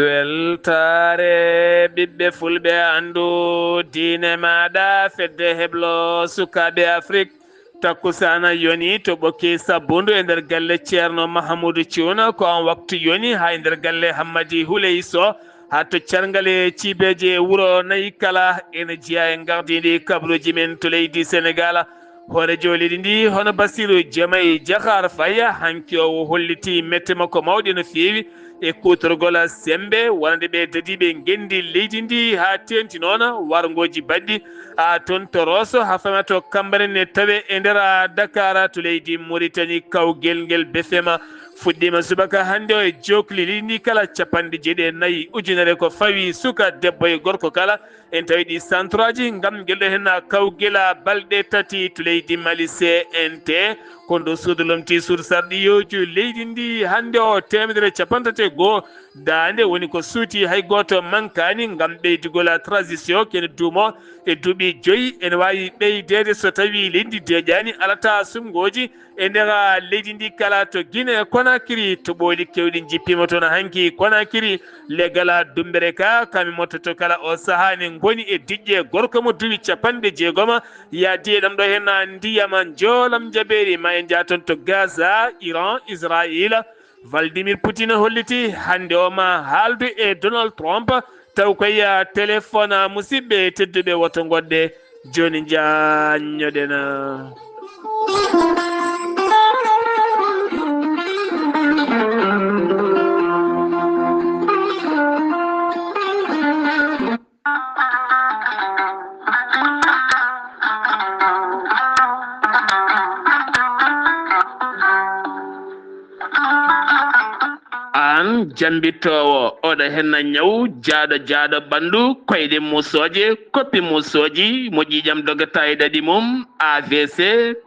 weltare ɓiɓɓe fulɓe andu diine maɗa fedde heblo sukaɓe afrique takkusana yoni to ɓokki sabbundu e nder galle ceerno mahamoudou thiouna ko on waktu yoni ha e nder galle hammadi houley so ha to cargale cibeji e wuuro nayyi kala ene jeeya e gardidi kabruji men to leydi sénégal hoore joliɗi ndi hono Bassirou Diomaye Diakhar Faye hanki o holliti mette makko mawɗi no fewi e kutorgol sembe wonande ɓe dadiɓe gendi leydi ndi ha tenti noon wargoji baɗɗi toon to Rosso ha famato Cambérène tawe e nder Dakar to leydi Mauritanie kawguel ngel BFM fuɗɗima subaka hande o e joklili ndi kala capanɗe jeeɗi ujunere ko fawi suka debbo e gorko kala en tawi ɗi centre aji gam guelɗo hen kawguel balɗe tati to leydi Mali CNT kono ɗo suudu lomti suudu sarɗiyoji leydi ndi hande o 130 dande woni ko suuti hay goto mankani gam ɓeydigol transition kene duumo e duuɓi 5 ene wawi ɓeydede so tawi leydi deƴani alata sumgoji e nder leydi ndi kala to Guinée Conakry to ɓooli kewɗi jippima toon hanki Conakry leggal dumbere ka kami mottoto kala o saaha ne goni e diƴƴe gorko mo duuɓi 60 yaadi ɗam ɗo hen ndiyam joolam jaɓeri ma en jaa toon to Gaza Iran Israël Vladimir Poutine holliti hande o ma haaldu e Donald Trump taw koye téléphone musidɓe tedduɓe woto goɗɗe joni jaññoɗen an jambitowo oɗo henna ñaw jaaɗo ɓandu koyɗe musoje koppi musoji mo ƴiƴam dogata e ɗaɗi mum AVC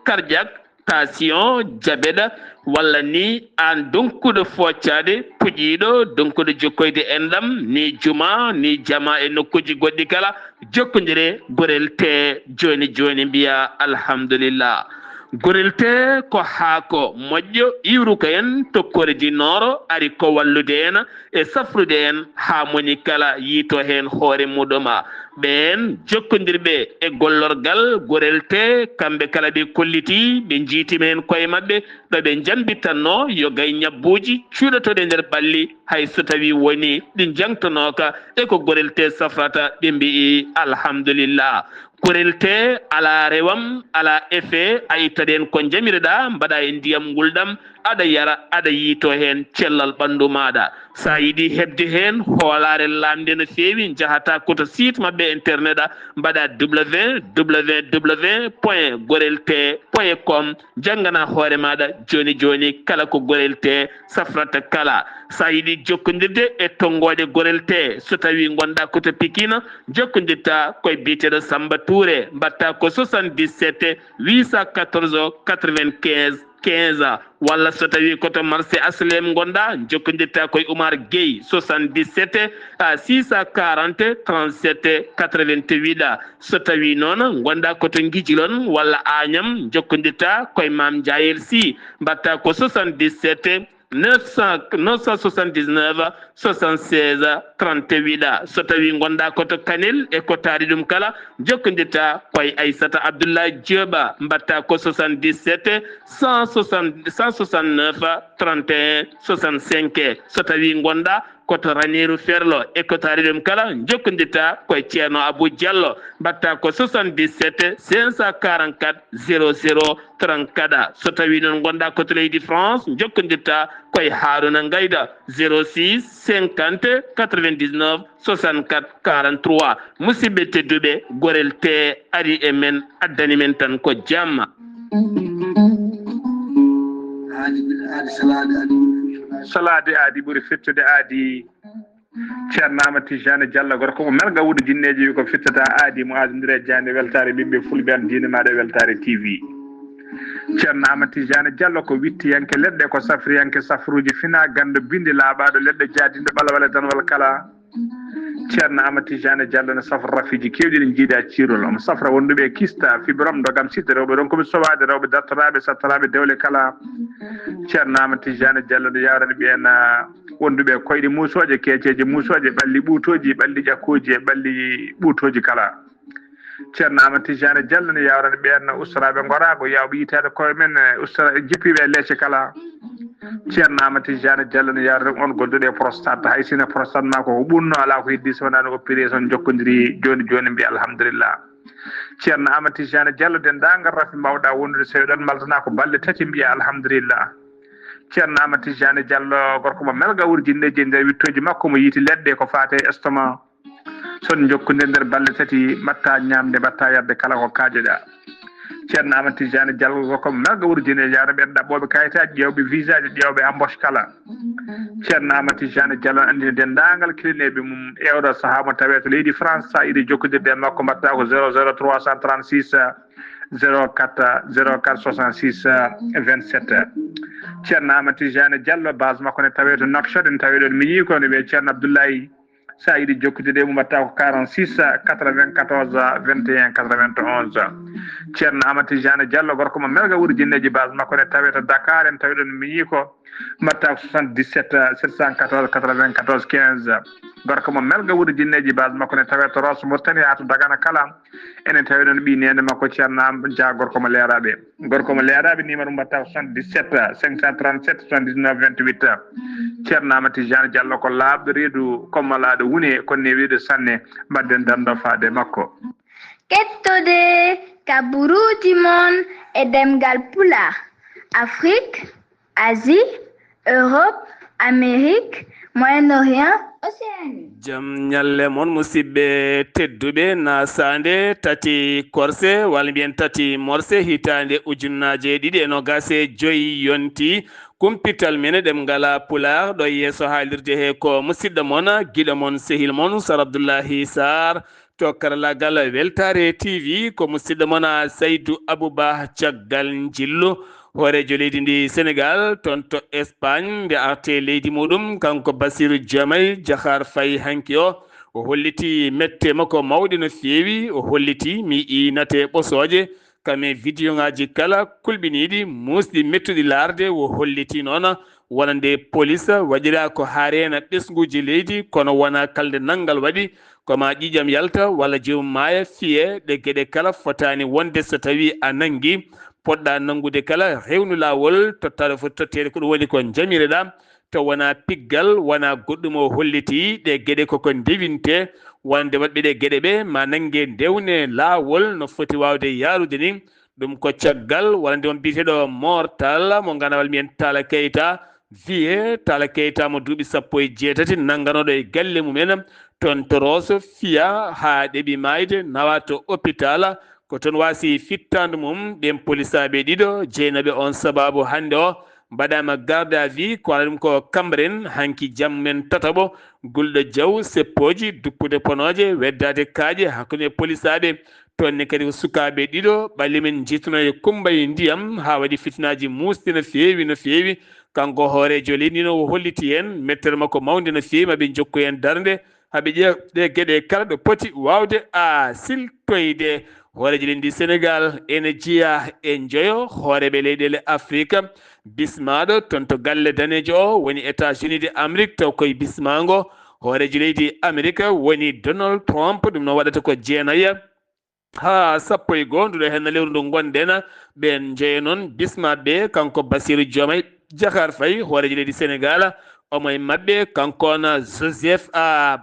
cardiaque tension diabète walla ni an donkuɗo foccade puƴiɗo donkuɗo jokkoyde enɗam ni juma ni jama e nokkuji goɗɗi kala jokkodire gorel te joni mbiya alhamdulillah gorel te ko haako moƴƴo iwru ko en tokkore dinnoro ari ko wallude en e safrude en ha moni kala yiito hen hoore muɗuma ɓen jokkodirɓe e gollorgal gorel te kamɓe kala ɓe kolliti ɓe jiitima hen koye mabɓe ɗo ɓe jambittanno yo gay ñabbuji cuuɗotoɗe nder ɓalli hay so tawi woni ɗi jangtonoka e ko gorel te safrata ɓe mbi alhamdulillah gorel te ala rewam ala effet a ittaɗen ko jamireɗa mbaɗa e ndiyam gulɗam aɗa yara aɗa yiito hen cellal ɓandu maɗa sa yiiɗi hebde hen hoolare lamde no fewi jahata koto site mabɓe internet mbaɗa www.gorelte.com janggana hoore maɗa joni kala ko gorel te safrata kala sa yiiɗi jokkodirde e tonggode gorel te so tawi gonɗa koto Pikine jokkodirta koye biyeteɗo Samba Touré mbatta ko 77 814 95 15 walla so tawi koto marché aslem gonɗa jokkodirta koye Oumar Gueye 77 640 37 88 so tawi noon gonɗa koto Guijilon walla Agnam jokkodirta koye Mame Diayel Sy mbatta ko 77 979 76 38 so tawi gonɗa koto Kanel e ko taari ɗum kala jokkodirta koye Aissata Abdoulaye Dioba mbatta ko 77 169 31 65 so tawi gonɗa koto Ranérou Ferlo e ko taari ɗum kala jokkodirta koye ceerno Abou Diallo mbatta ko 77 544 00 34 so tawi noon gonɗa koto leydi France jokkodirta koye Harouna Ngayda 06 50 99 64 43 musidɓe tedduɓe gorel te ari e men addani men tan ko jamma salade aadi ɓuuri fettude aadi ceerno Amadou Tijani Diallo gorko mo melga wuuɗo jinneji wi ko fettata aadi mo adodire jande weltare ɓiɓɓe fulɓe an diine maɗa weltare TV ceerno Amadou Tijani Diallo ko wittiyanke leɗɗe ko safriyanke safruji fina gando binde laaɓaɗo leɗɗe jaadinde ɓalawale tan walla kala ceerno amati jane diallo ne safra rafiji kewɗi ɗe jiiɗa cirol omo safra wonduɓe kista fibrom dogam sidde rewɓe ɗon komi sowaade rewɓe dartoraɓe sattaraɓe dewle kala ceerno amati jane diallo ne yawrani ɓen wonduɓe koyɗe musoje keeceje musoje ɓalli ɓuutoji ɓalli ƴakkuji e ɓalli ɓuutoji kala ceerno amati jane diallo ne yawrani ɓen ustaraɓe gorago yawɓe yitade koye men ustara jippiɓe leecce kala ceerno amati jane diallo ne yawrani on golduɗe prostate hay sine prostate ma ko ɓurno ala ko heddi so wonano opéré son jokkodiri joni joni mbiya alhamdulillah ceerno amati jane diallo dendagal rafi mbawɗa wondude so ɗon maltana ko balɗe tati mbiya alhamdulillah ceerno amati jane diallo gorko mo melga wurjindeji nder wittoji makko mo yiiti leɗɗe ko fate estomac son jokkude nder balɗe tati mbatta ñamde mbatta yarde kala ko kaajeɗa ceerno amati jane diallo gorko mo melga wurjine yawno ɓen ɗaɓɓoɓe kayitaji ƴewɓe visa ji ƴewɓe embauche kala ceerno amati jane diallo andino dendagal kilineɓe mum ewɗo saaha mo tawe to leydi france sa yiɗi jokkodirde makko mbatta ko 00 336 04 04 66 27 ceerno amati jane diallo base makko ne tawe to Nouakchott ne tawe ɗon mi yii ko ne wiye ceerno abdoullahi sa yiɗi jokkude mo mbatta ko 46 94 21 91 ceerno amati jane diallo gorko mo melga wurjinneji base makko ne tawe to Dakar en tawi ɗon mi yii ko mbatta ko 77 714 94 15 gorko mo melga wurjinneji base makko ne tawe to Rosso Mauritanie ha to Dagana kala enen tawi ɗon ɓi nene makko ceerno dia gorko mo leeraɓe numéro mbatta ko 77 537 79 28 ceerno amati jane diallo ko laaɓɗo reedu kommalaɗo wune konne wiide sanne mbadden dando faade makko kettode kaburuji mon e demgal pulaar Afrique Asie Europe Amérique Moyen-Orient Océanie jam ñalle mon musidɓe tedduɓe nasande tati korse walla mbiyen tati morse hitande ujunnaje ɗiɗi e nogase joyi yonti kumpital mene ɗem ngala pulaar ɗo yeeso haalirde he ko musidɗo mon giɗo mon sehil mon Sar Abdoullahi Sarr to karallagal weltare TV ko musidɗo mon Saydou Abouba caggal jillu horejo leydi ndi Sénégal toon to Espagne nde arte leydi muɗum kanko Bassirou Diomaye Diakhar Faye hanki o holliti mette makko mawɗe no feewi o holliti mi inate ɓosoje kame vidéo ngaji kala kulɓiniɗi musɗi mettuɗi laarde o holliti noon wonande police waɗira ko harena ɓesguji leydi kono wona kalde nanggal waɗi koma ƴiƴam yalta walla jomum maaya fiye ɗe gueɗe kala fotani wonde so tawi a nangui poɗɗa nangude kala rewnu lawol tottaɗo foti tottede ko ɗum woni ko jamireɗa to wona piggal wona goɗɗum o holliti ɗe gueɗe koko dewinte wonde waɗɓe ɗe gueɗe ɓe ma nangue dewne lawol no foti wawde yarude ni ɗum ko caggal walla nde on mbiteɗo mortal mo ganawal mbiyen Talla Keita wiye Talla Keita mo duuɓi 17 nangganoɗo e galle mumen toon to Rosso fiya ha ɗeeɓi mayde nawa to hôpital ko toon wasi fittande mum ɓen polisaɓe ɗiɗo jeynaɓe on sababu hande o mbaɗama garde à vue ko ala ɗum ko Cambérène hanki jammen tataɓo Gulɗo Diaw seppoji duppude ponoje weddade kaaƴe hakkude polisaɓe toonne kadi ko sukaɓe ɗiɗo ɓallimen jittuno e kumbay ndiyam ha waɗi fitnaji musɗi no feewi kanko hoorejo leydi no o holliti hen mettere makko mawde no feewi maɓe jokku hen darde haɓe ƴeew ɗe gueɗe kala ɗo poti wawde a siltoyde hoorejo leydi Sénégal ene jeeya e joyo hooreɓe leyɗele Afrique bismaɗo toon to galle danejo o woni États-Unis de Amérique taw koye bismago hoorejo leydi Amérique woni Donald Trump ɗum noon waɗata ko jeenaya ha 11 nduɗo hen lewru ndu gonɗen ɓen jeeya noon bismaɓe kanko Bassirou Diomaye Diakhar Faye hoorejo leydi Sénégal omo e mabɓe kankon Joseph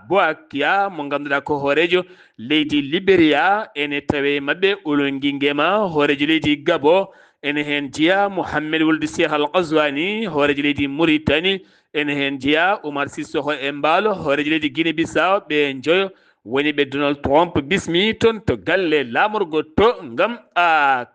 Boakia mo ganduɗa ko hoorejo leydi Libéria ene tawe mabɓe Oulongui Nguema hoorejo leydi Gabon ene hen jeeya Mouhamed Wuld Cheikh Al Ghazouani hoorejo leydi Mauritanie ene hen jeeya Oumar Sissoko Embalo hoorejo leydi Guinée Bissau ɓe joyo woni ɓe Donald Trump bismi toon to galle lamorgo to gam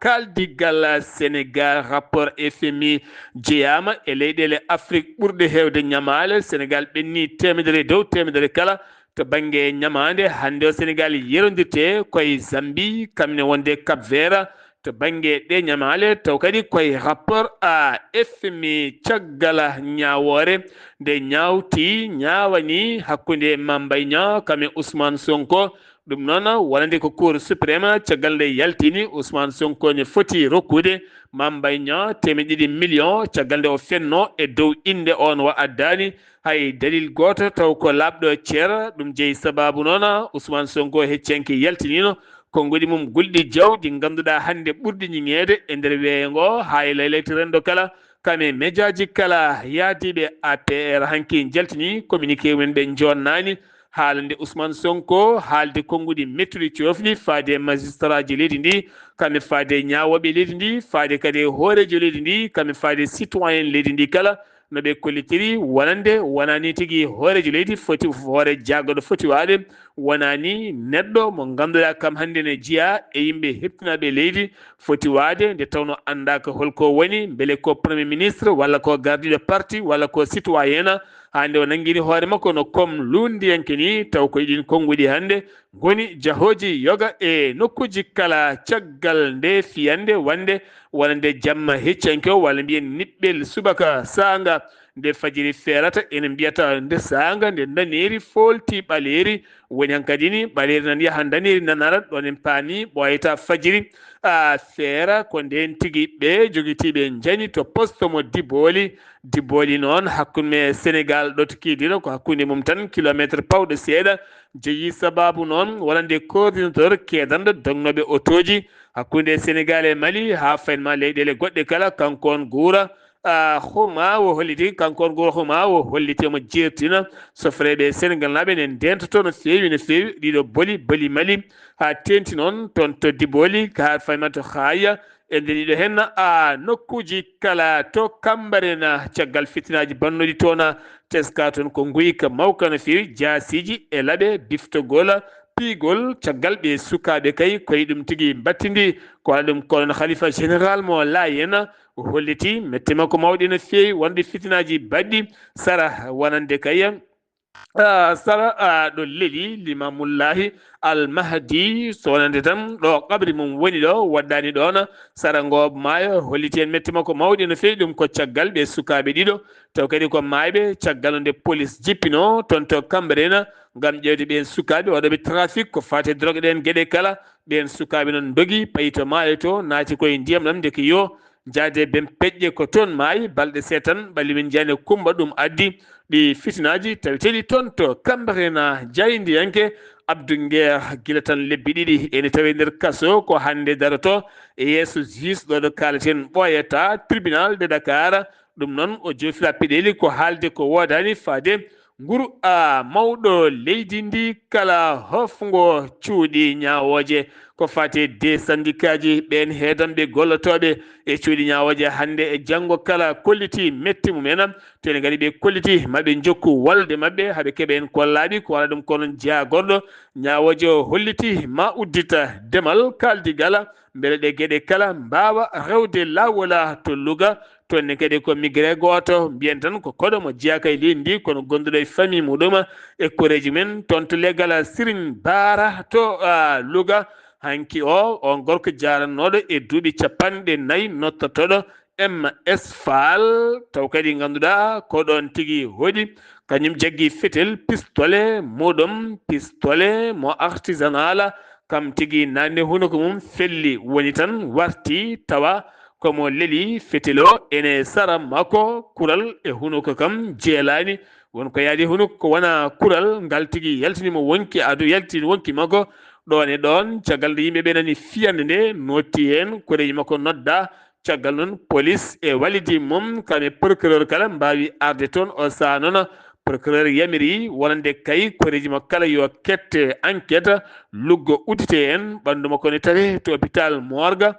kaldigal Sénégal rapport FMI jeeyama e leyɗele Afrique ɓurɗe hewde ñamale Sénégal ɓenni temedere dow temedere kala to banggue ñamade hande o Sénégal yerodirte koye Zambie kamne wonde Cap Vert to bange ɗe ñamale taw kadi koye rapport a FMI caggala ñawore nde ñawti ñawani hakkunde Mambay Niang kame Ousmane Sonko ɗum noon wonande ko cour suprême caggal nde yaltini Ousmane Sonko ne foti rokkude Mambay Niang 2 millions caggal nde o fenno e dow inde on wa addani hay dalil goto taw ko labɗo ceera ɗum jeeyi sababu noon Ousmane Sonko heccenke yaltinino konngudi mum gulɗi jawɗi ganduɗa hande ɓurɗi ñiŋede e nder weeyo ngo ha e laylati rendo kala kame médiaji kala yaadiɓe APR hanki jaltini communiqué men ɓe jonnani haalande Ousmane Sonko haalde konngudi mettuɗi cofɗi faade magistrat ji leydi ndi kamɓe faade ñawoɓe leydi ndi faade kadi hoorejo leydi ndi kamɓe faade citoyen leydi ndi kala no ɓe kollitiri wonande wonani tigui hoorejo leydi foti hoore jaggoɗo foti waade wonani neɗɗo mo ganduɗa kam hande ne jiiya e yimɓe heɓtinaɓe leydi foti waade nde tawno andaka holko woni beele ko premier ministre walla ko gardiɗo parti walla ko citoyen hande o nanguini hoore makko no comme lundiyanke ni taw ko ɗin konngudi hande goni jahoji yoga e nokkuji kala caggal nde fiyande wande wonande jamma heccanke o walla mbiyen niɓɓel subaka sanga nde fajiri feerata ene mbiyata nde sanga nde daneri folti ɓaleri woni hankadi ni ɓaleri nan yaha daneri nanara ɗon en paami ɓoyata fajiri feera ko nden tigui ɓe joguitiɓe jani to poste mo Diboli noon hakkude Sénégal ɗo to kiidira ko hakkude mum tan kilométre pawɗo seeɗa jeeyi sababu noon wonande coordinateur kedanɗo dognoɓe otoji hakkude Sénégal e Mali ha faynma leyɗele goɗɗe kala kankon guura homa o holliti kankon guura homa o hollitemo jertina sofreɓe Sénégal naɓe ne ndentoto no fewi ɗiɗo boli Mali ha tenti noon toon to Diboli ha fayma to Khaya e nder ɗiɗo hen nokkuji kala to Cambarena caggal fitinaji bannoɗi toon teska toon ko guyka mawka no fewi jasiji e laaɓe biftogol piigol caggal ɓe sukaɓe kay koye ɗum tigui battidi ko waɗa ɗum kono khalifa général mo Layena o holliti mette makko mawɗi no fewi wonde fitinaji baɗɗi sara wonande kay sara ɗo leeli Limamullahi Al Mahdi so wonande tan ɗo qabri mum woni ɗo waddani ɗon sara ngo maayo holliti en metti makko mawɗi no fewi ɗum ko caggal ɓe sukaɓe ɗiɗo taw kadi ko mayɓe caggal nde police jippino toon to Cambarena ngam ƴewde ɓen sukaɓe waɗoɓe trafic ko fate drogue ɗen gueɗe kala ɓen sukaɓe noon dogui payi to maayo to naati koye ndiyam ɗam nde ko yo jaade ben peƴƴe ko toon maayi balɗe seetan ɓalli min jiyani kumba ɗum addi ɗi fitinaji tawiteɗi toon to Cambarena jaydiyanke Abdou Nguer gila tan lebbi ɗiɗi ene tawi nder kaso ko hande daroto e yeeso juge ɗo ɗo kalaten ɓoyata tribunal de Dakar ɗum noon o joofila peɗeli ko haalde ko wodani faade nguru mawɗo leydi ndi kala hofgo cuuɗi ñawoje ko fate de syndicat ji ɓen heedanɓe gollotoɓe e cuuɗi ñawoje hande e janggo kala kolliti metti mumen to ene gadi ɓe kolliti maɓe jokku walde mabɓe haaɓe keeɓe en kollaɓi ko waɗa ɗum kono jagorɗo ñawoje o holliti ma uddita demal kaldigala beele ɗe gueɗe kala mbawa rewde lawola to Louga toonne kadi ko migré goto mbiyen tan ko koɗo mo jeyaka e leydi ndi kono gonduɗo e famille muɗum e koreji men toon to leggal Serigne Bara to Louga hanki on gorko jarannoɗo e duuɓi 40 nottotoɗo MS Fall taw kadi ganduɗa ko ɗon tigui hoɗi kañum jaggi fetel pistolet muɗum pistolet mo artisanal kam tigui nande hunoko mum felli woni tan warti tawa komo leeli fetel o ene sara makko kural e hunoko kam jeelani wonko yaadi hunoko ko wona kural ngal tigui yaltinimo wonki adu yaltini wonki makko ɗon e ɗon caggal nde yimɓeɓe nani fiyande nde notti hen koreji makko nodda caggal noon police e walidi mum kame procureur kala mbawi arde toon o saha noon procureur yamiri wonande kay koreji makko kala yo kette enquête luggo uddite en ɓandu makko ne tawi to hôpital Morgue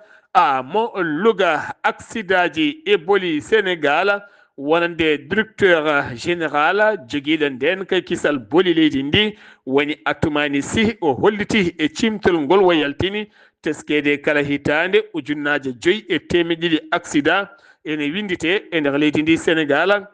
mo Louga accident ji eboli Sénégal wonande directeur général joguiɗo nden kay kisal boli leydi ndi woni Atoumani Sy o holliti e cimtol ngol wo yaltini teskede kala hitande ujunnaje 500 accident ene windite e nder leydi ndi Sénégal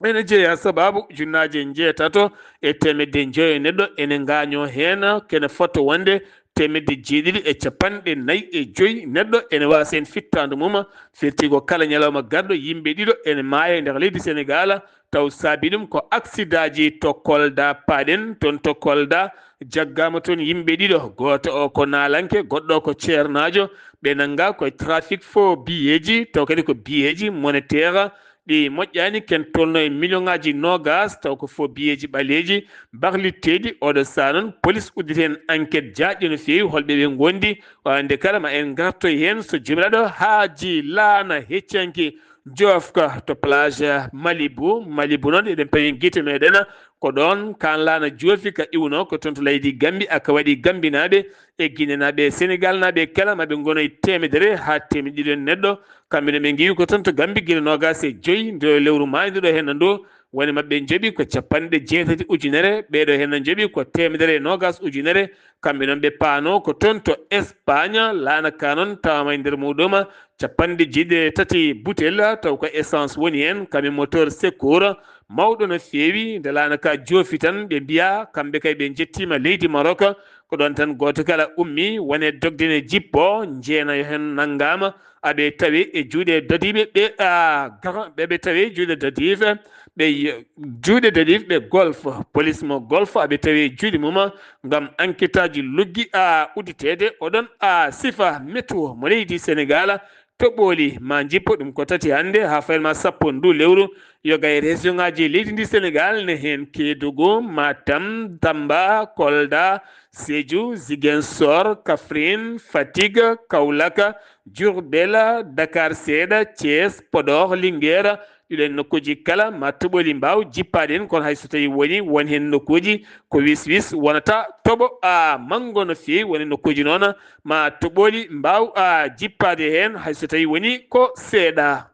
ene jeeya sababu ujunnaje 6 e temedde 9 neɗɗo ene gaño hen kene foto wonde temedde jeeɗiɗi e capanɗe nayi e joyi neɗɗo ene wasa en fittande mum firti ko kala ñalawma garɗo yimɓe ɗiɗo ene maaya e nder leydi Sénégal taw saabi ɗum ko accident ji to Kolda paaɗen toon to Kolda jaggama toon yimɓe ɗiɗo goto o ko naalanke goɗɗo o ko ceernajo ɓe nanga koye trafic fo biyeji taw kadi ko biyeji monétaire ɗi moƴƴani ken tolno e million ngaji nogas taw ko fo biyeji ɓaleji barlitteɗi oɗo saa noon police udditi hen enquête jaaƴƴo no fewi holɓe ɓe gondi wande kala ma en gartoy hen so jomiraɗo haaji laana heccanki jofka to plage Malibu noon eɗen pawi guite meɗen ko ɗon kan laana joofi ka iwno ko toon to leydi Gambie aka waɗi gambinaɓe e Guinée naɓe Sénégal naɓe kala maɓe gonoye temedere ha temedde ɗiɗi neɗɗo kamɓe ɓe giwi ko toon to Gambie guila nogas e joyyi ndo lewru maydu ɗo henna ndo woni mabɓe jooɓi ko capanɗe jeetati ujunere ɓeɗo henna jooɓi ko temedere e nogas ujunere kamɓe noon ɓe paano ko toon to Espagne laana ka noon tawama e nder muɗum capanɗe jeeɗiɗi butel taw ko essence woni hen kamɓe moteur secours mawɗo no fewi nde laana ka joofi tan ɓe mbiya kamɓe kay ɓe jettima leydi Maroc ko ɗon tan goto kala ummi wone dogdene jippo jeenayo hen naggama aɓe tawi e juuɗe dadiɓe ɓe tawi juuɗe dadive ɓe golf police mo golf aɓe tawi juuɗe mum gam enquête aji luggi udditede oɗon sifa météo mo leydi Sénégal toɓɓoli ma jippo ɗum ko tati hande ha fayilma sappo ndu lewru yoga e région ngaji leydi ndi Sénégal ne hen Kédougou Matam Tamba Kolda Sédhiou Ziguinchor Kaffrine Fatick Kaolack Diourbel Dakar seeɗa Thiès Podor Linguére ɗiɗen nokkuji kala ma toɓoli mbaw jippade hen kono hayso tawi won hen nokkuji ko wis wonata toɓo manggo no fewi woni nokkuji noon ma toɓoli mbaw jippade hen hayso tawi woni ko seeɗa.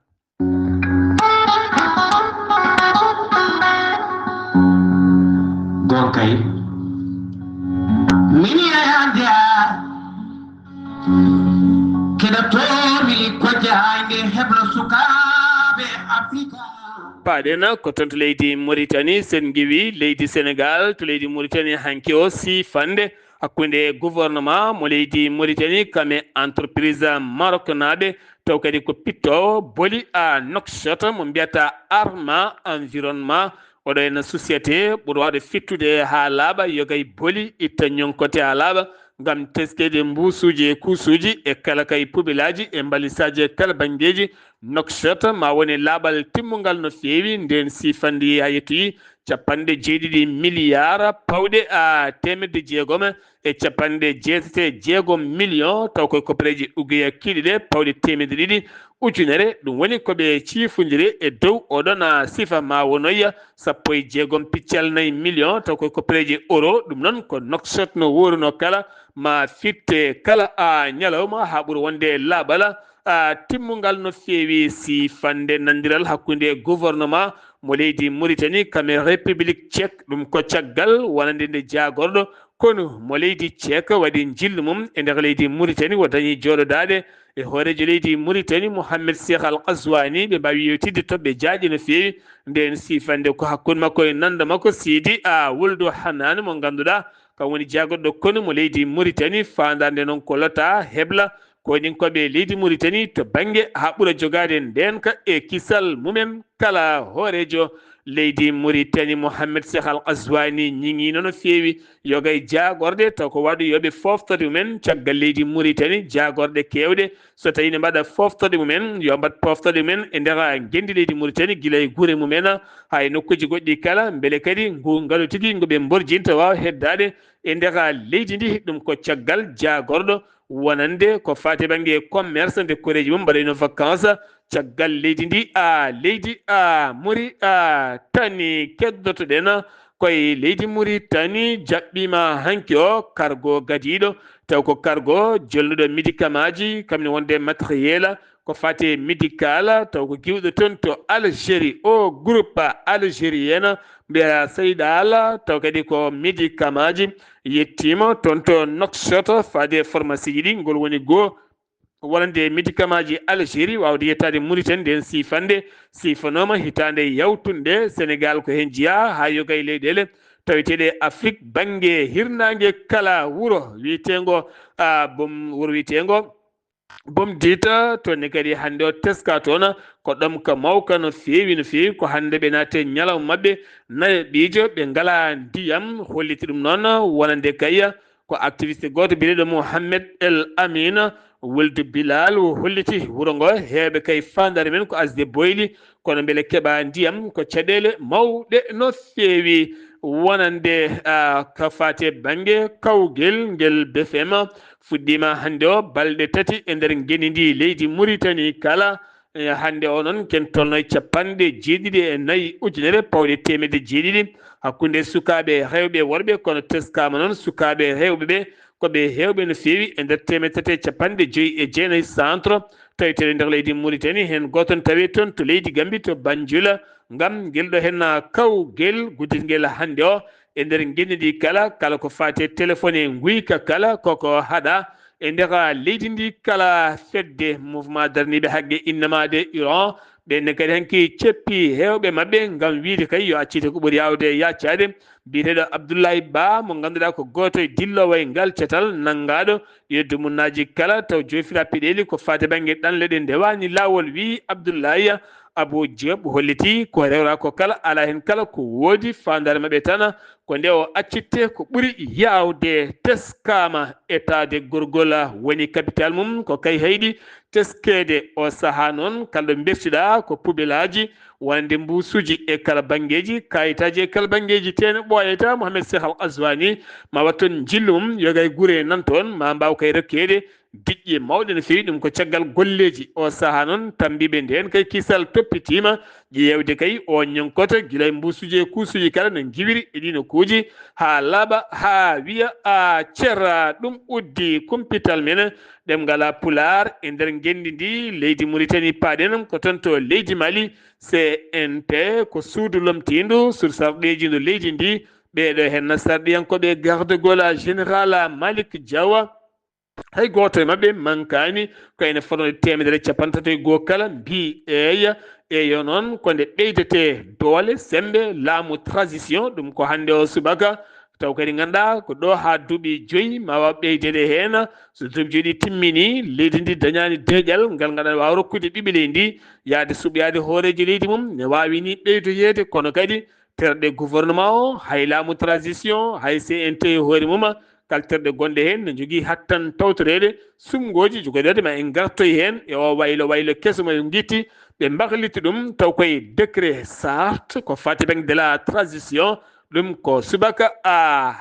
Gonkay min yeyande keɗotomi ko jayde heblo sukaɓe Afrika paɗen ko toon to leydi Mauritanie sen giwi leydi Sénégal to leydi Mauritanie hanki o sifande hakkude gouvernement mo leydi Mauritanie kame entreprise Maroc naɓe taw kadi ko pittowo boli Nouakchott mo mbiyata Arma environnement oɗo henna société ɓuuri wawde fittude ha laaɓa yogay boli itta ñonkote ha laaɓa gam teskede mbusuji e kuusuji e kala kay pubilaji e mbalisaji e kala banggueji Nouakchott ma woni laaɓal timmugal no fewi nden sifandi ha yettoyi capanɗe jeeɗiɗi milliard pawɗe temedde jeegom e capanɗe jeetati jeegom million taw koye koppareji uguiya kiiɗi ɗe pawɗe temedde ɗiɗi ujunere ɗum woni koɓe ciifodiri e dow oɗon sifa ma wonoya sappo e jeegom piccal nayyi million taw koye koppareji euro ɗum noon ko Nouakchott no woruno kala ma fitte kala ñalawma ha ɓuuri wonde laaɓala timmugal no fewi sifande nandiral hakkude gouvernement mo leydi Mauritanie kame république tchèque ɗum ko caggal wonande nde jagorɗo kono mo leydi tchèque waɗi jillu mum e nder leydi Mauritanie o dañi joɗodade e hoorejo leydi Mauritanie Mohamed Cheikh Al Ghazouani ɓe mbawi yewtidde toɓɓe jaaƴi no fewi nden sifande ko hakkude makko e nanda makko Sidi Wuldu Hanane mo ganduɗa kam woni jagorɗo kono mo leydi Mauritanie fandade noon ko lota hebla koɗin koɓe leydi Mauritanie to banggue ha ɓuura jogade ndenka e kisal mumen kala hoorejo leydi Mauritanie Mohamed Cheikh Al Ghazouani ñiŋino no fewi yogay jagorde taw ko waɗi yoɓe foftorde mumen caggal leydi Mauritanie jagorde kewɗe so tawi ne mbaɗa foftorde mumen yo mbat poftorde mumen e nder gendi leydi Mauritanie guila e guure mumen hay nokkuji goɗɗi kala beele kadi ngalu tigui ngoɓe borjinta wawa heddade e nder leydi ndi ɗum ko caggal jagorɗo wonande ko fati banggue commerce nde koreji mum mbaɗayno vacance caggal leydi ndi leydi Mauritanie keddotoɗen koye leydi Mauritanie jaɓɓima hanki o cargo gadiɗo taw ko cargo jolnuɗo médicament ji kamne wonde matériel ko fati médical taw ko giwɗo toon to Algérie o groupe algérienne mbiya Seydal taw kadi ko médicament ji yettima toon to Nouakchott faade pharmacie ji ɗi ngol woni goo wonande médicament ji Algérie wawde yettade Mauritanie nden sifande sifanoma hitande yawtunde Sénégal ko hen jiiya ha yoga e leyɗele taweteɗe Afrique bangue hirnangue kala wuro witengo wuro witengo bom dita to ne kadi hande o teska toon ko ɗum ko mawka no fewi ko hande ɓe naate ñalaw mabɓe nayo ɓiijo ɓe ngala ndiyam holliti ɗum noon wonande kayya ko activiste goto biyeɗo Mouhamed El Amina wulde Bilal holliti wuro ngo heɓe kay fandare men ko asde boyli kono beele keeɓa ndiyam ko caɗele mawɗe no fewi wonande ko fate banggue kawguel nguel BFM fuɗɗima hande o balɗe tati e nder gueni ndi leydi Mauritanie kala hande o noon ken tolno 94 ujunere pawɗe temedde jeeɗiɗi hakkude sukaɓe rewɓe worɓe kono teskama noon sukaɓe rewɓe ɓe koɓe hewɓe no fewi e nder 359 centre tawitere nder leydi Mauritanie hen goton tawi toon to leydi Gambie to Banjul ngam guelɗo hen kawguel gudditguel hande o e nder guendi ndi kala ko fate téléphone guyka kala koko haɗa e nder leydi ndi kala fedde mouvement darniɓe haqqe innamade Iran ɓenne kadi hanki ceppi hewɓe mabɓe ngam wiide kay yo accite ko ɓuuri yawde yaccade mbiyeteɗo Abdoulaye Ba mo ganduɗa ko goto e dillowo e ngal cetal nangaɗo yeddu munnaji kala taw jofira peɗeli ko fate banggue ɗanle ɗe ndewani lawol wi Abdoulaye Abou Diop holliti ko rewra ko kala ala hen kala ko woodi fandare mabɓe tan ko nde o accitte ko ɓuuri yawde teskama etade gorgol woni capital mum ko kay hayɗi teskede o saaha noon kalɗo bertiɗa ko poubelaji wonde mbusuji e kala banggueji kayitaji e kala banggueji tene ɓoyata Mouhamed Cheikh Al Aswani ma watton jillum yogay guure nan toon ma mbaw kay rekkede diƴƴe mawɗe no fewi ɗum ko caggal golleji o saaha noon tambiɓe nden kay kisal toppitima ƴewde kay o ñonkoto guilay mbusuji e kuusuji kala no jiwiri e ɗino kuuji ha laaɓa ha wiya ceera ɗum uddi kumpital men ɗemgal Pulaar e nder gendi ndi leydi Mauritanie paaɗen ko toon to leydi Mali CNT ko suudu lomtindu sur sarɗeji ndo leydi ndi ɓeɗo hen sarɗiyankoɓe gardegol général Malick Diawa hay goto e mabɓe mankani ko ene fotode 150 kala mbi eyo noon ko nde ɓeydete doole sembe laamu transition ɗum ko hande o subaka taw kadi ganduɗa ko ɗo ha duuɓi 5 ma waw ɓeydede hen so duuɓi 5 ɗi timmini leydi ndi dañani deƴƴal ngal ganduɗa wawa rokkude ɓiɓɓe leydi yaade suɓyade hooreji leydi mum ne wawi ni ɓeydoyede kono kadi terɗe gouvernement o hay laamu transition hay CNT hoore mum kal terɗe gonɗe hen ne jogui hattan tawtorede sumgoji jogoɗede ma en gartoy hen e o waylo keso mo guitti ɓe mbahliti ɗum taw koye décret sart ko fati banggue de la transition ɗum ko subaka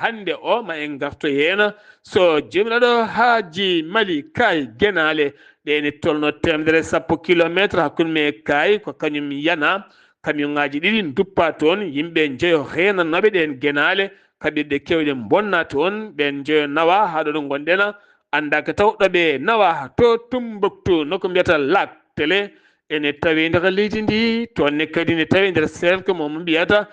hande o ma en gartoy hen so jomiraɗo haaji Mali Kaye Guénalé ɗene tolno 110 kilométre hakkude me Kaye ko kañum yana camion ngaji ɗiɗi duppa toon yimɓe jeeyo renanoɓe ɗen Guénalé kaɓirɗe kewɗe bonna toon ɓen jeeyo nawa haɗo ɗo gonɗen anda ko tawɗoɓe nawa to Tombouctou noko mbiyata Lac Télé ene tawi nder leydi ndi toonne kadi ne tawi nder cercle momo mbiyata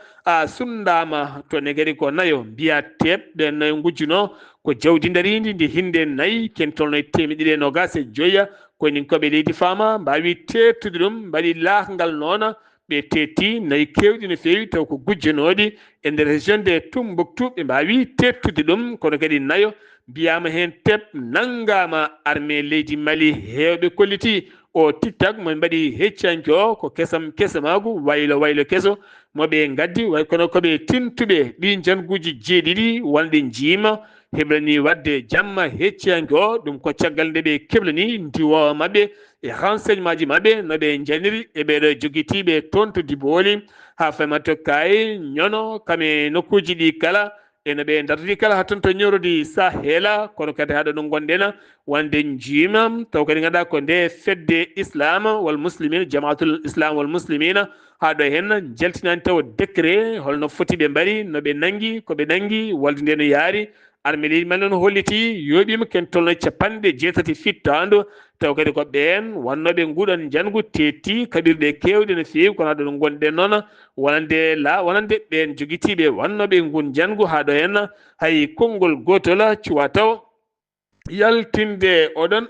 sundama toonne kadi ko nayo mbiya teɓ ɓe nayo gujjuno ko jawdi daridi ndi hinde nayyi ken tolno 125 konin koɓe leydi Fama mbawi tettude ɗum mbaɗi laakgal noon ɓe tetti nayi kewɗi no fewi taw ko gujjanoɗi e nder région de Tombouctou ɓe mbawi tettude ɗum kono kadi nayo mbiyama hen teɓ nanggama armée leydi Mali hewɓe kolliti o tiktak mo mbaɗi heccanki o ko kesamagu waylo keso moɓe gaddi way kono koɓe tintuɓe ɗi janguji jeeɗiɗi wonɗe jiima heɓlani wadde jamma heccanki o ɗum ko caggal nde ɓe keblani ndiwowa mabɓe e renseignement ji mabɓe noɓe janiri e ɓeɗo joguitiɓe toon to Diboli ha famato Kaye ñono kame nokkuji ɗi kala ene ɓe dardi kala ha toon to ñorodi Sahela kono kadi haɗo ɗo gonɗen wonde jiima taw kadi ganduɗa ko nde fedde islam wal muslimina jamaatul islam wal muslimina haɗo hen jaltinani taw décret holno foti ɓe mbaɗi noɓe nanggui koɓe nanggui walde nde no yaari armée leydi Mali noon holliti yoɓima ken tolno 60 fittandu taw kadi ko ɓen wannoɓe nguɗon jangu tetti kaɓirɗe kewɗe no fewi kono haɗo ɗo gonɗen noon wonande ɓen joguitiɓe wannoɓe ngun jangu haɗo hen hay konngol gotol cuwa taw yaltinde oɗon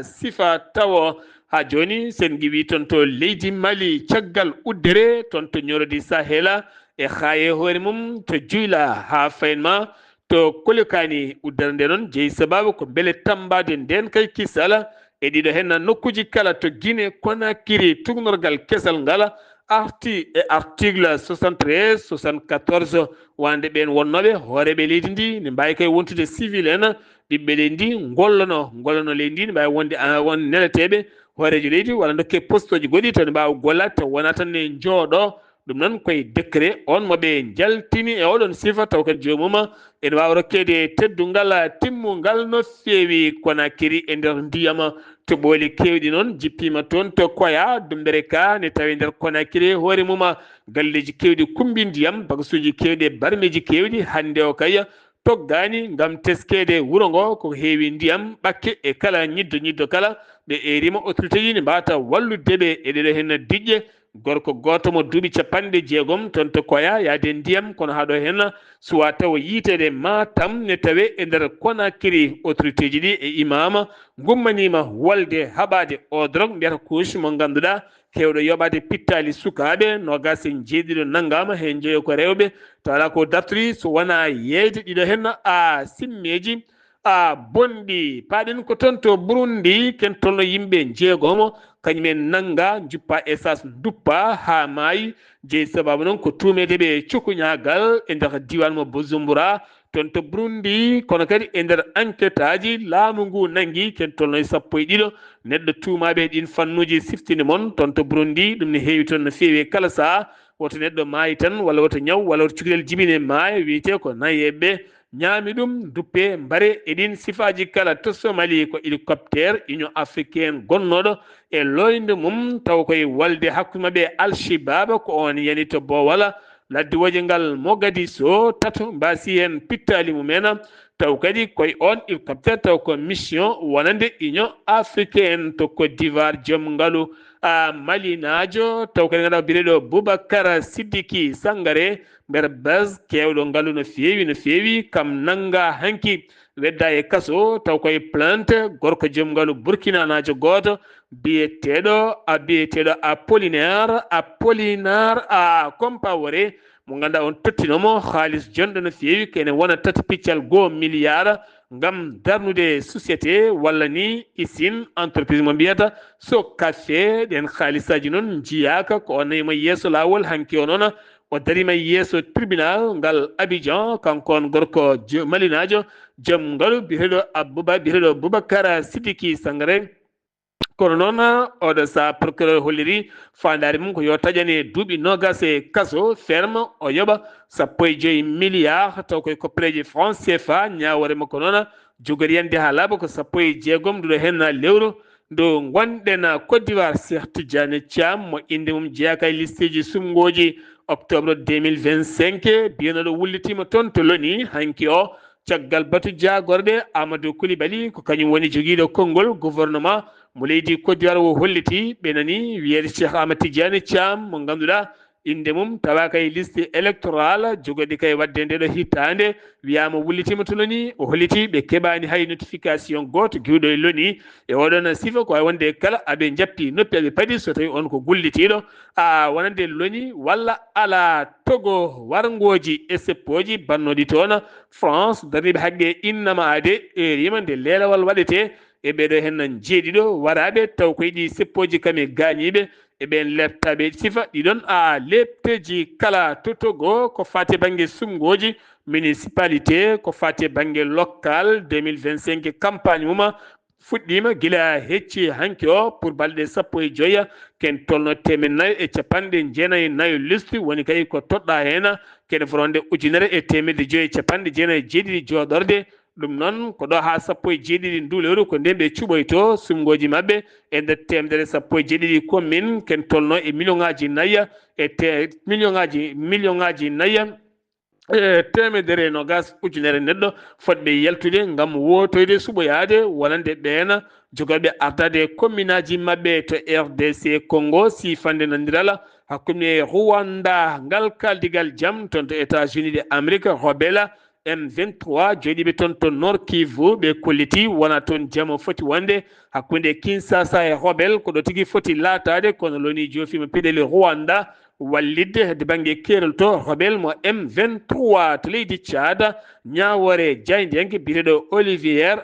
sifa taw ha joni sen giwi toon to leydi Mali caggal uddere toon to ñorodi Sahela e haye hoore mum to juyla ha faynma to kolikani uddarde noon jeeyi sababu ko beele tambade nden kay kisala e ɗiɗo hen nokkuji kala to Guinée Conakry tugnorgal kesal ngala arti e article 73 74 wande ɓen wonnoɓe hooreɓe leydi ndi ne mbawi kay wontude civil en ɓiɓɓe leydi ndi gollono leydi ndi ne mbawi wonde won neleteɓe hoorejo leydi walla dokke poste uji goɗɗi to ne mbawa gollade to wona tan ne jooɗo ɗum noon koye décret on moɓe jaltini e oɗon sifa taw kadi jomuma ene wawa rokkede teddungal timmungal no feewi Conakry e nder ndiyam to ɓooli kewɗi noon jippima toon to koya dumbere ka ne tawi nder Conakry hoore mum galleji kewɗi kumbi ndiyam bagasuji kewɗi e barmeji kewɗi hande o kay toggani ngam teskede wuuro ngo ko heewi ndiyam ɓakke e kala ñiddo kala ɓe erima autorité ji ne mbawata walludeɓe e ɗeɗo hen diƴƴe gorko goto mo duuɓi 60 toon to koya yaade ndiyam kono haɗo hen suwa taw yiitede Matam ne tawe e nder Conakry autorité ji ɗi e imama gummanima wolde haɓade o drogue mbiyata couche mo ganduɗa kewɗo yoɓade pittali sukaɓe nogas e jeeɗiɗo naggama hen jeeyo ko rewɓe to ala ko dartori so wona yeyde ɗiɗo hen simmeji bonɗi paɗen ko toon to Burundi ken tolno yimɓe jeegomo kañumen nanga juppa essence duppa ha maayi jeeyi sababu noon ko tumedeɓe cukuñagal e nder diwan mo Bujumbura toon to Burundi kono kadi e nder enquête aji laamu ngu nangi ken tolno 12 neɗɗo tumaɓe ɗin fannuji siftinde moon toon to Burundi ɗum ne heewi toon no feewi kala saaha woto neɗɗo maayi tan walla woto ñaw walla woto cukalel jibine maayo wiyete ko nayeɓe ñaami ɗum duppe mbare eɗin sifaji kala to Somali ko hélicoptère Union africaine gonnoɗo e loyde mum taw koye walde hakkude mabɓe Al-Shabaab ko on yani to Bowal ladde woje ngal Mogadiscio tato mbasi hen pittali mumen taw kadi koye on hélicoptère taw ko mission wonande Union africaine to Côte d'Ivoire joom ngalu Mali najo taw kadi ganduɗa bireɗo Boubacar Sidiki Sangare nder base kewɗo ngalu no feewi kam nanga hanki wedda e kaso taw koye plainte gorko joom ngalu Burkina najo goto biyeteɗo Apollinaire Compaoré mo ganduɗa on tottinomo haalis jonɗo no feewi kene wona tati piccal 1 milliard ngam darnude société walla ni usine entreprise mo mbiyata Socafe ɗen haalisaji noon jiyaka ko on nayimo yeeso lawol hanki o noon o darima yeeso tribunal ngal Abidjan kankon gorko malinajo joom ngalu biyeteɗo Boubacar Sidiki Sangare kono noon oɗo sa procureur holliri fandare mum ko yo taƴane duuɓi 20 kaso ferme o yoɓa 15 milliard taw koye koppereji franc CFA ñawore makko noon jogori yande ha laaɓa ko 16 nduɗo hen lewru ndo gonɗen Côte d'Ivoire Cheikh Tidiane Thiam mo inde mum jeeyaka e listeji sumgoji octobre 2025 biyanoɗo wullitima toon to loni hanki o caggal batu jagorɗe Amadou Coulibaly ko kañum woni joguiɗo konngol gouvernement mo leydi Côte d'Ivoire o holliti ɓe nani wiyede Cheikh Ahmed Tidiane Thiam mo ganduɗa inde mum tawa kay liste électorale jogoɗi kay wadde ndeɗo hittande wiyama wullitima to loni o holliti ɓe keɓani hay notification goto giwɗo e loni e oɗon sifa ko way wonde kala aɓe jappi noppi aɓe paadi so tawi on ko gullitiɗo wonande loni walla ala togo wargoji e seppoji bannoɗi toon France darniɓe haqqe innama ade erima nde leelawal waɗete e ɓeɗo hen jeeɗiɗo waraɓe taw ko yiɗi seppoji kame gañiɓe eɓen leptaɓe sifa ɗiɗon lepteji kala to Togo ko fate banggue sumgoji municipalité ko fate banggue local 2025 campagne mum fuɗɗima guila hecci hanki o pour balɗe 15 ken tolno 494 liste woni kay ko toɗɗa hen kene fronde 1,597 joɗorde ɗum noon ko ɗo ha 17 ndu lewru ko nden ɓe cuɓoyto sumgoji mabɓe e nder 170 commune ken tolno e million ngaji 4 million ngaji 4 temedere nogas ujunere neɗɗo fotɓe yaltude ngam wotoyde suɓoyade wonande ɓen jogoɓe ardade commune aji mabɓe to RDC Congo sifande nandirala hakkude Rwanda ngal kaldigal jaam toon to États-Unis d'Amérique Robela M23 joɗiɓe toon to Nord Kivu ɓe kolliti wona toon jaam foti wonde hakkude Kinshasa e Rebelle ko ɗo tigui foti latade kono loni jofima peɗeli Rwanda wallidde hedde banggue kerol to hobel mo M23 to leydi Tchad ñawore jaydiyanke biyeteɗo Olivier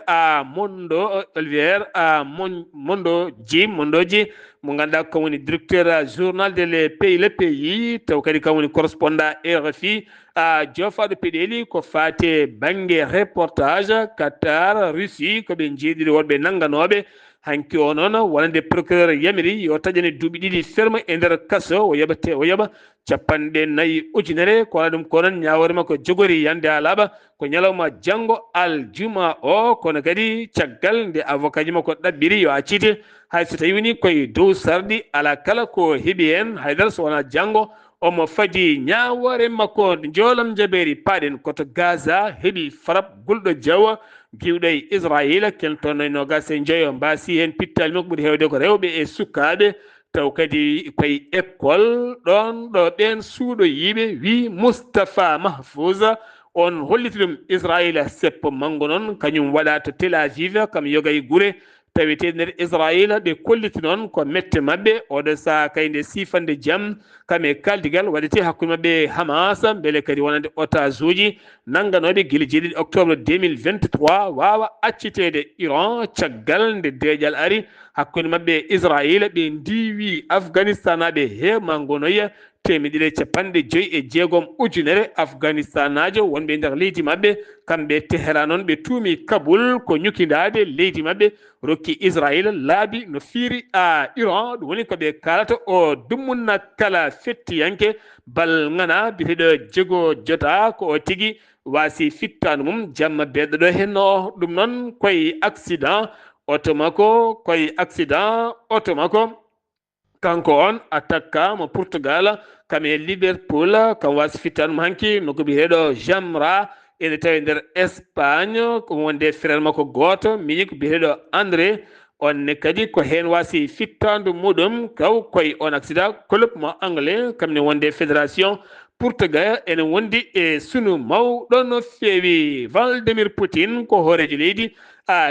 Mondoji mo ganduɗa ko woni directeur journal de les pays taw kadi kam woni correspondant RFI jofaɗo peɗeli ko fate banggue reportage Qatar Russie koɓe jeeɗiɗi wonɓe nangganoɓe hanki o noon wonande procureur yamiri yo taƴane duuɓi ɗiɗi ferme e nder kaso o yaɓa 4 ujunere ko waɗa ɗum ko noon ñawore makko jogori yande alaɓa ko ñalawma janggo aljuma o kono kadi caggal nde avocat ji makko ɗaɓɓiri yo accite hay so tawi woni koye dow sarɗi ala kala ko heeɓi hen haydara so wona janggo omo faji ñawore makko joolam jaɓeri paɗen koto Gaza heeɓi farab gulɗo Diaw giwɗo e Israël keltono 25 mbasi hen pittali makko ɓuuri hewde ko rewɓe e sukaɓe taw kadi koye école ɗon ɗo ɓen suuɗo yiiɓe wi Moustapha Mahfouza on holliti ɗum Israël seppo manggo noon kañum waɗa to Tel Aviv kam yoga e guure tawete nder Israël ɓe kolliti noon ko mette mabɓe oɗo saha kayde sifande jaam kame kaldigal waɗete hakkude mabɓe Hamas beele kadi wonande otage uji nangganoɓe guila jeeɗiɗi octobre 2023 wawa accitede Iran caggal nde deeƴal ari hakkude mabɓe Israël ɓe ndiwi Afghanistan naɓe hewmangonoya 156 ujunere Afghanistan najo wonɓe nder leydi mabɓe kamɓe Tehran noon ɓe tuumi Kaboul ko ñukidade leydi mabɓe rokki Israël laabi no fiiri Iran ɗum woni koɓe kalata o dummunna kala fettiyanke bal ngana biteɗo jego jota ko o tigui wasi fittanu mum jamma beɗɗo ɗo henno ɗum noon koye accident auto makko kanko on attaque mo Portugal kame Liverpool kam wasi fittanum hanki noko biyeteɗo Jamra ene tawi nder Espagne ko wonde frère makko goto miñi ko biyeteɗo André onne kadi ko hen wasi fittandu muɗum kaw koye on accident club mo anglais kamne wonde fédération Portugal ene wondi e sunu mawɗo no feewi Vladimir Poutine ko hoorejo leydi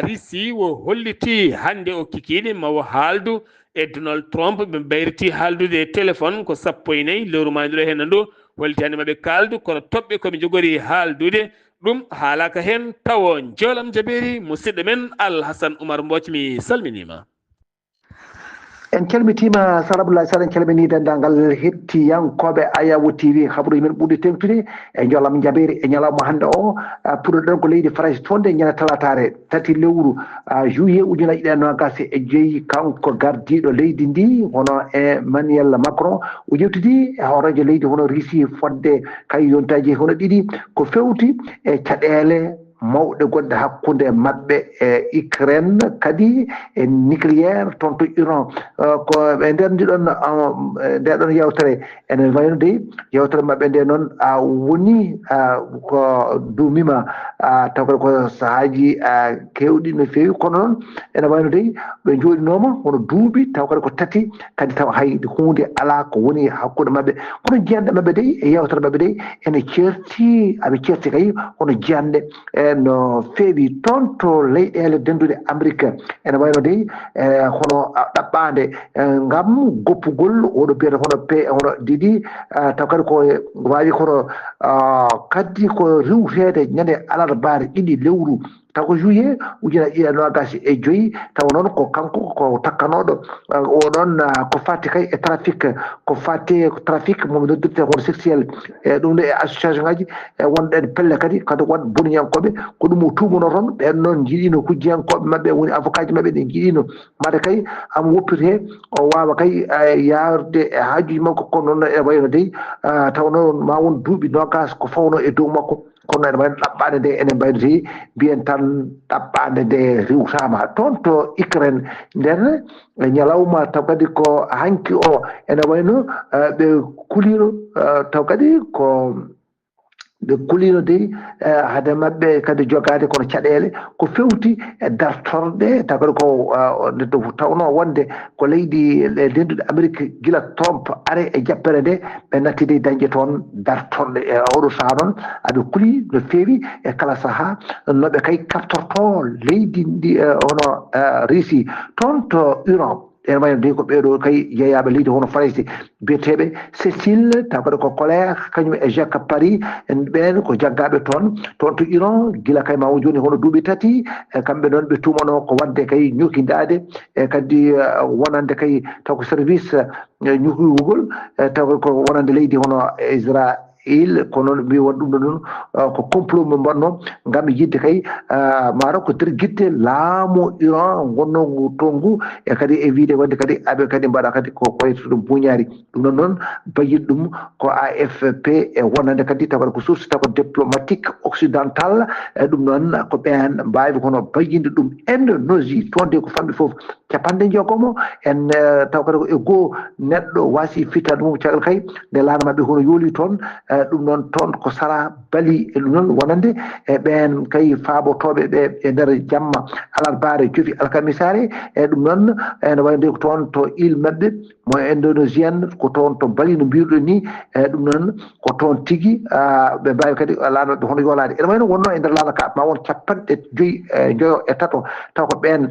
Russie wo holliti hande o kikiɗe mawo haaldu e Donald Trump ɓe bayriti haaldude téléphone ko 14 lewru mayɗo hen ndu holliti hande maɓe kaldu kono toɓɓe koɓe jogori haaldude ɗum haalaka hen tawo joolam jaɓeri musidɗo men Alhassane Oumar Mbocci mi salminima. en calmitima Saraboullahi Sall en calmini dendagal hettiyankoɓe Ayawu TV haɓru men ɓuuri tengtude e joolam jaɓeri e ñalawma hande o puɗoɗen ko leydi France toon nde ñande talatare 3 lewru juillet 2025 kanko gardiɗo leydi ndi hono Emmanuel Macron o ƴewtidi e horejo leydi hono Russie fodde kay yontaji hono ɗiɗi ko fewti e caɗele mawɗe goɗɗe hakkude maɓɓe e Ukraine kadi e nucléaire toon to Iran ko ɓe nder ndeɗon yewtere ene wayno de yewtere maɓɓe nde noon woni ko duumima taw kadi ko sahaji kewɗi no feewi kono noon ene wayno de ɓe jooɗinoma hono duuɓi taw kadi ko tati kadi taw hay hunde ala ko woni hakkude maɓɓe kono jiyanɗe maɓɓe de e yewtere maɓɓe de ene certi aɓe certi kay hono jiyanɗe no feewi toon to leyɗele dendude Amérique ene wayno de hono ɗaɓɓade ngam goppugol oɗo biyata hono Didi taw kadi ko wawi kono kadi ko riwtede ñande alarbaare 2 lewru taw ko juillet 2025 taw noon ko kanko ko takkanoɗo oɗon ko fatti kay e trafic ko fatti trafic momi noddirte hono sexuel e ɗum ɗo e association ngaji e wonɗen pelle kadi won boniyankoɓe ko ɗum o tumuno toon ɓen noon jiiɗino hujjiyankoɓe maɓɓe woni avocat ji maɓɓe ɗe jiiɗino made kay amo woppirte o wawa kay yarde e haajuji makko kono noon e wayno dey taw noon ma won duuɓi nogas ko fawno e dow makko kono ene wayno ɗaɓɓade nde enen mbaynoti mbiyen tan ɗaɓɓade nde riwtama toon to Ukraine nder ñalawma taw kadi ko hanki o ene wayno ɓe kulino taw kadi ko ɓe kulino de hade maɓɓe kadi jogade kono caɗele ko fewti e dartorɗe taw kadi ko tawno wonde ko leydi dendude Amérique gila Trump are e jappere nde ɓe natti de dañde toon dartorɗe e oɗo saha noon aɓe kuli no feewi e kala saaha noɓe kay kaptorto leydi ndi hono Russie toon to Iran en way de ko ɓeeɗo kay yeeyaɓe leydi hono faraysi biyeteɓe Cécile taw ko colère kañum e Jacques Paris en ɓen ko jaggaɓe toon to Iran gila kay ma joni hono duuɓi tati kamɓe noon ɓe tumano ko wadde kay ñukidade e kadi wonande kay taw ko service ñukugol taw ko wonande leydi hono Israël ko noon mbi won ɗum ɗo noon ko complot mo mbanno ngam yidde kay maaro ko nder guitte laamu Iran wonno to ngu e kadi e wiide wadde kadi aɓe kadi mbaɗa kadi ko koyto ɗum buñaari ɗum ɗon noon bayit ɗum ko AFP e wonande kadi tawa ko source taw ko diplomatique occidental ɗum noon ko ɓen mbawi kono bayinde ɗum Indonésie toon de ko famɗi fof capanɗe jogomo en taw kadi e goo neɗɗo wasi fittade mum caggal kay nde laana mabɓe hono yooli toon ɗum noon toon ko sara bali e ɗum noon wonande e ɓen kay faabotoɓe ɓe e nder jamma alarbaare jofi alkamisare e ɗum noon ene wayde ko toon to île mabɓe mo indonésienne ko toon to bali no mbiruɗo ni e ɗum noon ko toon tigui ɓe mbawi kadi laana mabɓe hono yoolade ene wayno wonno e nder laana ka ma won 50 joyo e tato taw ko ɓen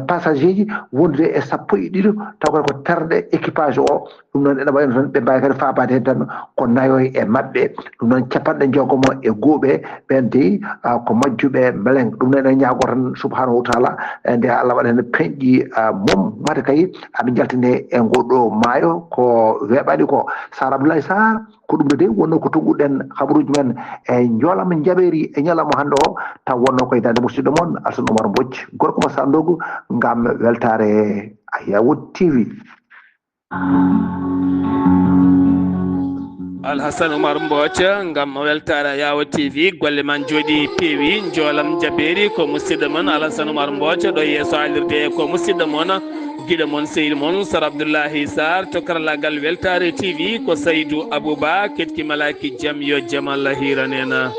passager ji wondude e 12 taw kadi ko terɗe équipage o ɗum noon ene wayno tan ɓe mbawi kadi fabade hen tan ko nayoy e mabɓe ɗum noon capanɗe jogomo e gooɓe ɓen de ko majjuɓe beleng ɗum noon ene ñaago tan subhanahu wa taala nde Allah waɗa hen peñƴi mum mate kay aɓe jaltine e ngoɗo maayo ko weeɓani ko Sara Abdoulaye Sarr ko ɗum de wonno ko togguɗen habaruji men e joolama jaɓeeri e ñalawma hannde o taw wonno koye dande musidɗo moon Alassane Oumar Mbodj gorko mo Sandogu ngam weltare Ayawood TV. Alhassane Oumar Mbodj ngam weltare Ayawood TV golle man jooɗi peewi joolam jaɓeeri ko musidɗo mon Alassane Oumar Mbodj ɗo yeeso alirde ko musidɗo mon giɗo mon sehil mon Sara Abdoullahi Sarr to karallagal weltare TV ko Saydou Abouba ketki malaki jaam yo jaam Allah hiranena